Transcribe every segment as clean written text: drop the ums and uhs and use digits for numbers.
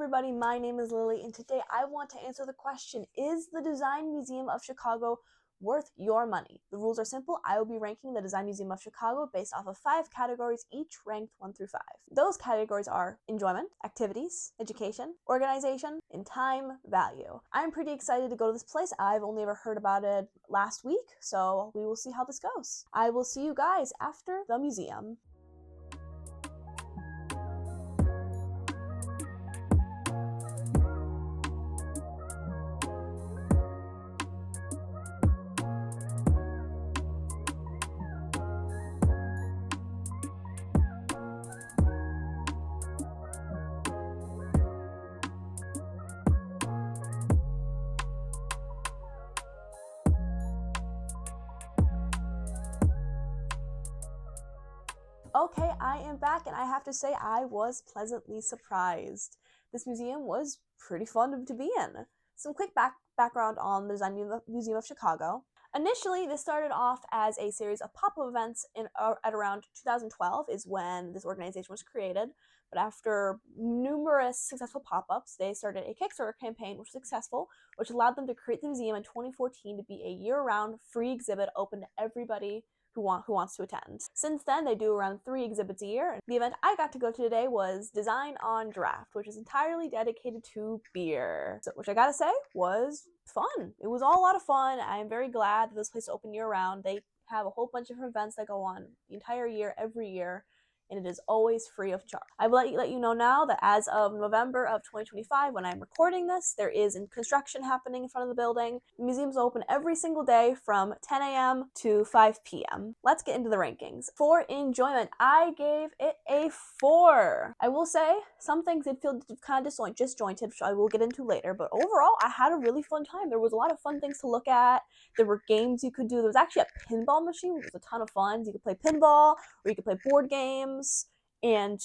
everybody, my name is Lily, and today I want to answer the question, is the Design Museum of Chicago worth your money? The rules are simple. I will be ranking the Design Museum of Chicago based off of 5 categories, each ranked 1 through 5. Those categories are enjoyment, activities, education, organization, and time value. I'm pretty excited to go to this place. I've only ever heard about it last week, so we will see how this goes. I will see you guys after the museum. Okay, I am back, and I have to say I was pleasantly surprised. This museum was pretty fun to be in. Some quick background on the Design Museum of Chicago. Initially, this started off as a series of pop-up events at around 2012 is when this organization was created. But after numerous successful pop-ups, they started a Kickstarter campaign, which was successful, which allowed them to create the museum in 2014 to be a year-round free exhibit open to everybody who wants to attend. Since then, they do around 3 exhibits a year. The event I got to go to today was Design on Draft, which is entirely dedicated to beer, which I gotta say was fun. It was all a lot of fun. I am very glad that this place is open year-round. They have a whole bunch of events that go on the entire year, every year, and it is always free of charge. I will let you know now that as of November of 2025, when I'm recording this, there is construction happening in front of the building. The museum's open every single day from 10 a.m. to 5 p.m. Let's get into the rankings. For enjoyment, I gave it a 4. I will say some things did feel kind of disjointed, which I will get into later, but overall, I had a really fun time. There was a lot of fun things to look at. There were games you could do. There was actually a pinball machine, which was a ton of fun. You could play pinball, or you could play board games, and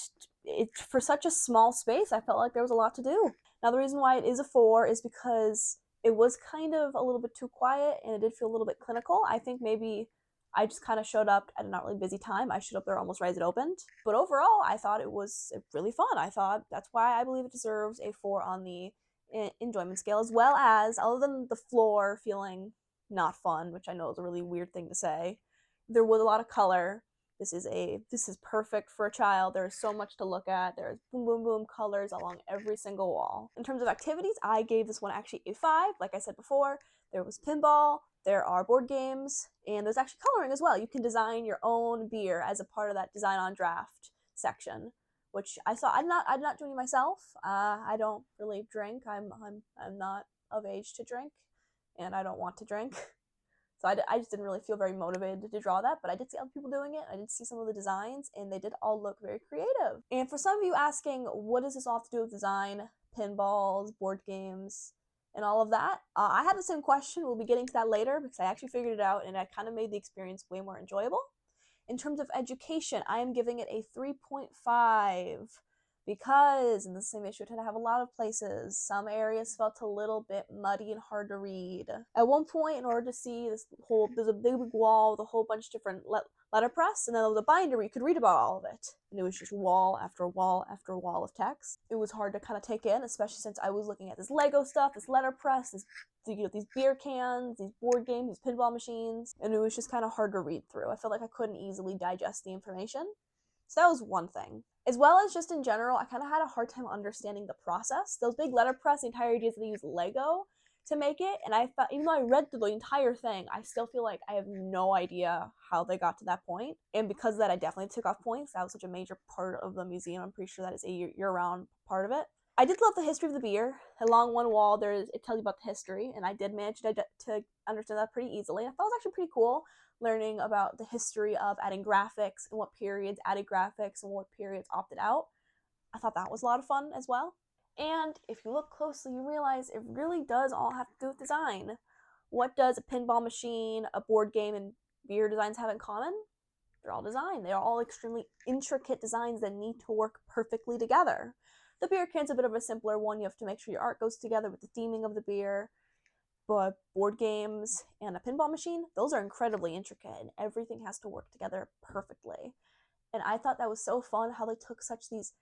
for such a small space, I felt like there was a lot to do. Now, the reason why it is a 4 is because it was kind of a little bit too quiet, and it did feel a little bit clinical. I think maybe I just kind of showed up at a not really busy time. I showed up there almost right as it opened. But overall, I thought it was really fun. I thought that's why I believe it deserves a 4 on the enjoyment scale, as well as, other than the floor feeling not fun, which I know is a really weird thing to say, there was a lot of color. This is perfect for a child. There is so much to look at. There's boom, boom, boom colors along every single wall. In terms of activities, I gave this one actually a 5. Like I said before, there was pinball, there are board games, and there's actually coloring as well. You can design your own beer as a part of that Design on Draft section, which I saw. I'm not doing it myself. I don't really drink. I'm not of age to drink, and I don't want to drink. So I just didn't really feel very motivated to draw that, but I did see other people doing it. I did see some of the designs, and they did all look very creative. And for some of you asking, what does this all have to do with design, pinballs, board games, and all of that? I had the same question. We'll be getting to that later because I actually figured it out, and it kind of made the experience way more enjoyable. In terms of education, I am giving it a 3.5. Because in the same issue, it tended to have a lot of places. Some areas felt a little bit muddy and hard to read. At one point, in order to see there's a big wall with a whole bunch of different letterpress, and then there was a binder where you could read about all of it. And it was just wall after wall after wall of text. It was hard to kind of take in, especially since I was looking at this Lego stuff, this letterpress, these beer cans, these board games, these pinball machines, and it was just kind of hard to read through. I felt like I couldn't easily digest the information. So that was one thing. As well as just in general, I kind of had a hard time understanding the process. Those big letterpress, the entire idea is that they use Lego to make it, and I thought, even though I read through the entire thing, I still feel like I have no idea how they got to that point. And because of that, I definitely took off points. That was such a major part of the museum. I'm pretty sure that is a year-round part of it. I did love the history of the beer. Along one wall, it tells you about the history, and I did manage to understand that pretty easily. I thought it was actually pretty cool learning about the history of adding graphics and what periods added graphics and what periods opted out. I thought that was a lot of fun as well. And if you look closely, you realize it really does all have to do with design. What does a pinball machine, a board game, and beer designs have in common? They're all design. They are all extremely intricate designs that need to work perfectly together. The beer can's a bit of a simpler one. You have to make sure your art goes together with the theming of the beer. But board games and a pinball machine, those are incredibly intricate, and everything has to work together perfectly. And I thought that was so fun how they took such these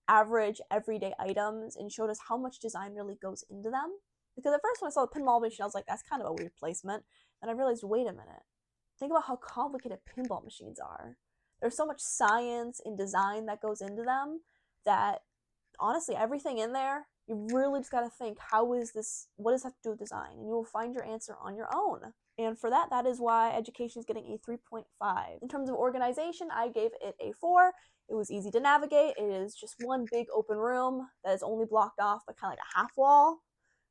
average everyday items and showed us how much design really goes into them. Because at first when I saw the pinball machine, I was like, that's kind of a weird placement. And I realized, wait a minute. Think about how complicated pinball machines are. There's so much science and design that goes into them that honestly, everything in there, you really just gotta think, what does that have to do with design? And you will find your answer on your own. And for that, that is why education is getting a 3.5. In terms of organization, I gave it a 4. It was easy to navigate. It is just one big open room that is only blocked off by kind of like a half wall,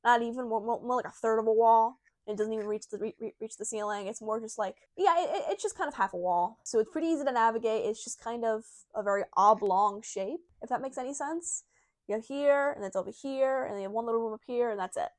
not even more like a third of a wall. It doesn't even reach the ceiling. It's more just like, yeah, it's just kind of half a wall. So it's pretty easy to navigate. It's just kind of a very oblong shape, if that makes any sense. You have here, and it's over here, and then you have one little room up here, and that's it.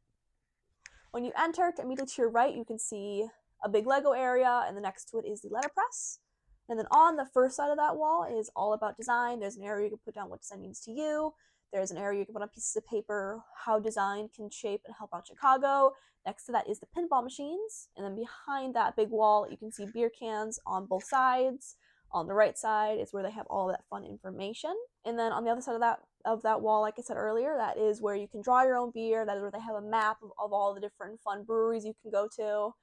When you enter, immediately to your right, you can see a big Lego area, and the next to it is the letterpress. And then on the first side of that wall is all about design. There's an area you can put down what design means to you. There's an area you can put on pieces of paper how design can shape and help out Chicago. Next to that is the pinball machines. And then behind that big wall, you can see beer cans on both sides. On the right side is where they have all that fun information. And then on the other side of that wall, like I said earlier, that is where you can draw your own beer. That is where they have a map of all the different fun breweries you can go to.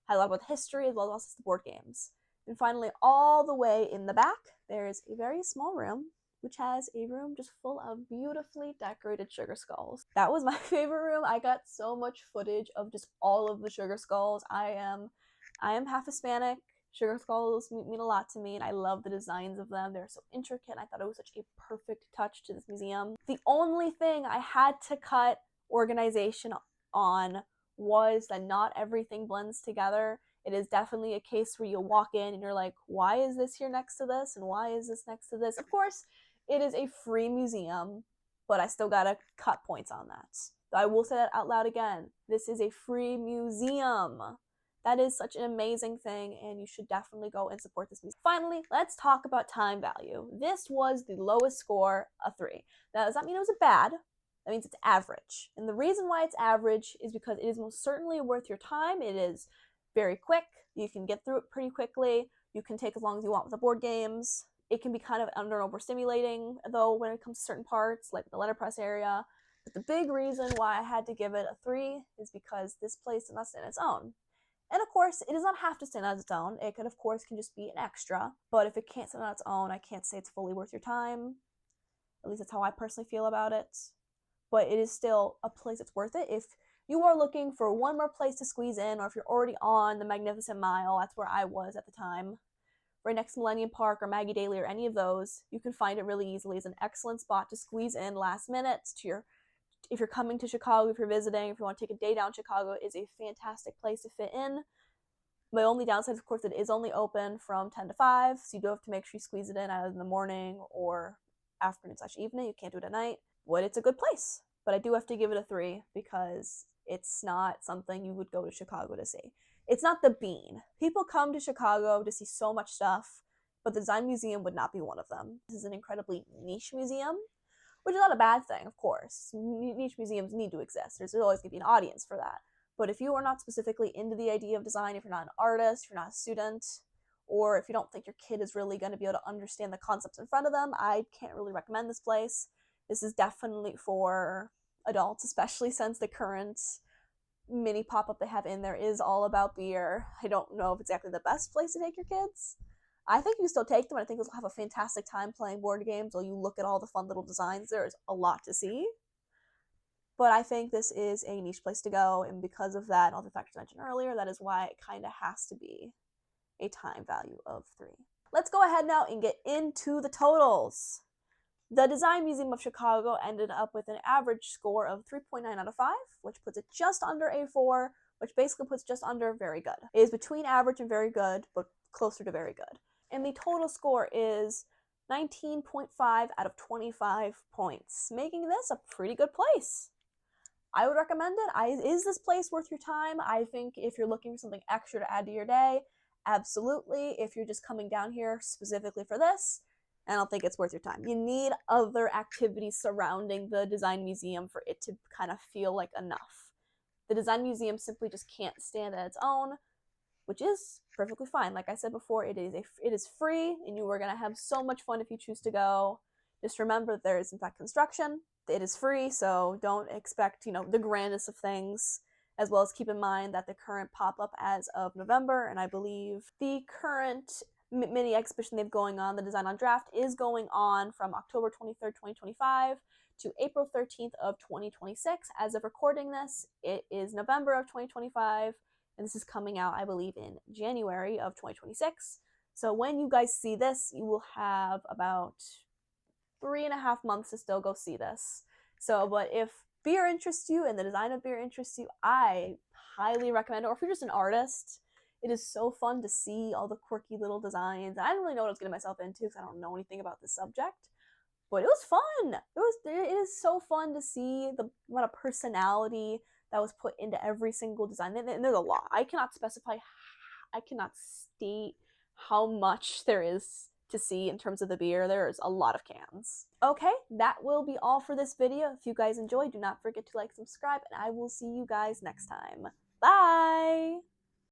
Has a lot about history as well as the board games. And finally, all the way in the back, there's a very small room, which has a room just full of beautifully decorated sugar skulls. That was my favorite room. I got so much footage of just all of the sugar skulls. I am half Hispanic. Sugar skulls mean a lot to me, and I love the designs of them. They're so intricate, and I thought it was such a perfect touch to this museum. The only thing I had to cut organization on was that not everything blends together. It is definitely a case where you walk in and you're like, why is this here next to this? And why is this next to this? Of course, it is a free museum, but I still gotta cut points on that. So I will say that out loud again. This is a free museum. That is such an amazing thing, and you should definitely go and support this museum. Finally, let's talk about time value. This was the lowest score, a 3. Now, does that mean it was a bad? That means it's average. And the reason why it's average is because it is most certainly worth your time. It is very quick. You can get through it pretty quickly. You can take as long as you want with the board games. It can be kind of under and overstimulating, though, when it comes to certain parts, like the letterpress area. But the big reason why I had to give it a 3 is because this place does not stand on its own. And of course, it does not have to stand on its own. It could, of course, can just be an extra. But if it can't stand on its own, I can't say it's fully worth your time. At least that's how I personally feel about it. But it is still a place that's worth it. If you are looking for one more place to squeeze in, or if you're already on the Magnificent Mile, that's where I was at the time, right next to Millennium Park or Maggie Daly or any of those, you can find it really easily. It's an excellent spot to squeeze in last minute to your, if you're coming to Chicago, if you're visiting, if you want to take a day down Chicago, it is a fantastic place to fit in. My only downside is, of course, it is only open from 10 to 5, so you do have to make sure you squeeze it in either in the morning or afternoon/evening. You can't do it at night. But it's a good place. But I do have to give it a 3 because it's not something you would go to Chicago to see. It's not the Bean. People come to Chicago to see so much stuff, but the Design Museum would not be one of them. This is an incredibly niche museum, which is not a bad thing, of course. Niche museums need to exist. There's always going to be an audience for that. But if you are not specifically into the idea of design, if you're not an artist, if you're not a student, or if you don't think your kid is really going to be able to understand the concepts in front of them, I can't really recommend this place. This is definitely for adults, especially since the current mini pop-up they have in there is all about beer. I don't know if it's exactly the best place to take your kids. I think you still take them, and I think you'll have a fantastic time playing board games while you look at all the fun little designs. There's a lot to see. But I think this is a niche place to go, and because of that, and all the factors I mentioned earlier, that is why it kind of has to be a time value of 3. Let's go ahead now and get into the totals. The Design Museum of Chicago ended up with an average score of 3.9 out of 5, which puts it just under a 4, which basically puts just under very good. It is between average and very good, but closer to very good. And the total score is 19.5 out of 25 points, making this a pretty good place. I would recommend it. Is this place worth your time? I think if you're looking for something extra to add to your day, absolutely. If you're just coming down here specifically for this, I don't think it's worth your time. You need other activities surrounding the Design Museum for it to kind of feel like enough. The Design Museum simply just can't stand on its own, which is perfectly fine. Like I said before, it is free, and you are going to have so much fun if you choose to go. Just remember there is in fact construction. It is free, so don't expect, the grandest of things, as well as keep in mind that the current pop-up as of November, and I believe the current mini exhibition they've going on, the Design on Draft, is going on from October 23rd, 2025 to April 13th of 2026. As of recording this, it is November of 2025, and this is coming out, I believe, in January of 2026. So when you guys see this, you will have about 3.5 months to still go see this. So, but if beer interests you and the design of beer interests you, I highly recommend it. Or if you're just an artist, it is so fun to see all the quirky little designs. I didn't really know what I was getting myself into because I don't know anything about the subject, but it was fun. It is so fun to see the amount of personality that was put into every single design. And there's a lot. I cannot state how much there is to see in terms of the beer. There's a lot of cans. Okay, that will be all for this video. If you guys enjoyed, do not forget to like, subscribe, and I will see you guys next time. Bye!